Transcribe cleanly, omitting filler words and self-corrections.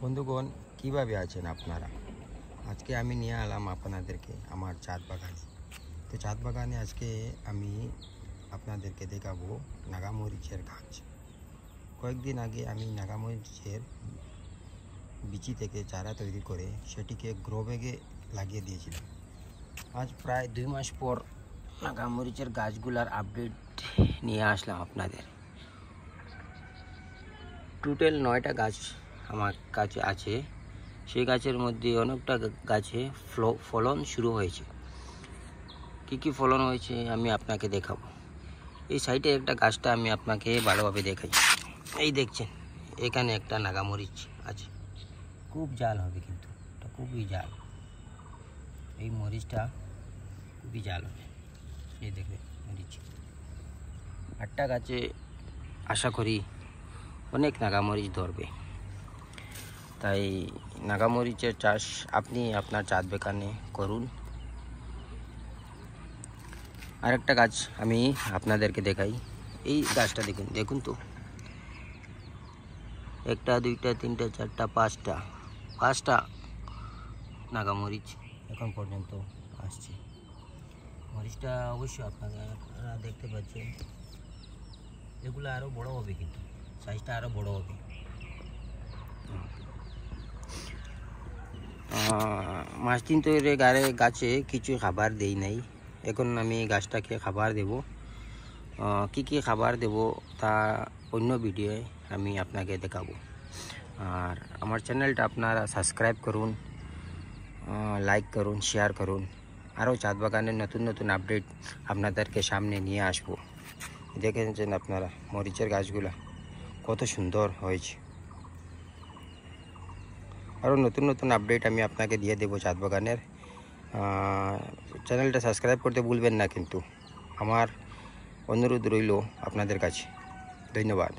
বন্ধুগণ, কীভাবে আছেন আপনারা? আজকে আমি নিয়ে এলাম আপনাদেরকে আমার চাঁদ বাগানে। তো চাঁদ বাগানে আজকে আমি আপনাদেরকে দেখাবো নাগামরিচের গাছ। কয়েকদিন আগে আমি নাগামরিচের বিচি থেকে চারা তৈরি করে সেটিকে গ্রো ব্যাগে লাগিয়ে দিয়েছিলাম। আজ প্রায় 2 মাস পর নাগামরিচের গাছগুলার আপডেট নিয়ে আসলাম আপনাদের। টোটাল 9টা গাছ আমার কাছে আছে। সেই গাছের মধ্যে অনেকটা গাছে ফলন শুরু হয়েছে। কি কি ফলন হয়েছে আমি আপনাকে দেখাবো। এই সাইডে একটা গাছটা আমি আপনাকে ভালোভাবে দেখাই। এই দেখছেন, এখানে একটা নাগামরিচ আছে। খুব জাল হবে, কিন্তু এটা খুবই জাল। এই মরিচটা খুবই জাল হবে। এই দেখবেন মরিচ 8টা গাছে আশা করি অনেক নাগামরিচ ধরবে। তাই নাগামরিচের চাষ আপনি আপনার চাঁদ বাগানে করুন। আরেকটা গাছ আমি আপনাদেরকে দেখাই। এই গাছটা দেখুন তো, 1টা 2টা 3টা 4টা 5টা নাগামরিচ এখন পর্যন্ত আসছে। মরিচটা অবশ্যই আপনারা দেখতে পাচ্ছেন, এগুলো আরও বড় হবে, কিন্তু সাইজটা আরও বড় হবে। মাস দিন তৈরি গাছে কিছু খাবার দেই নাই। এখন আমি গাছটাকে খাবার দেব। কি কি খাবার দেব তা অন্য ভিডিওয়ে আমি আপনাকে দেখাবো। আর আমার চ্যানেলটা আপনারা সাবস্ক্রাইব করুন, লাইক করুন, শেয়ার করুন। আরও চাঁদ বাগানের নতুন নতুন আপডেট আপনাদেরকে সামনে নিয়ে আসবো। দেখেছেন আপনারা মরিচের গাছগুলা কত সুন্দর হয়েছে। আরও নতুন নতুন আপডেট আমি আপনাকে দিয়ে দেবো চাঁদ বাগানের। চ্যানেলটা সাবস্ক্রাইব করতে ভুলবেন না, কিন্তু আমার অনুরোধ রইল আপনাদের কাছে। ধন্যবাদ।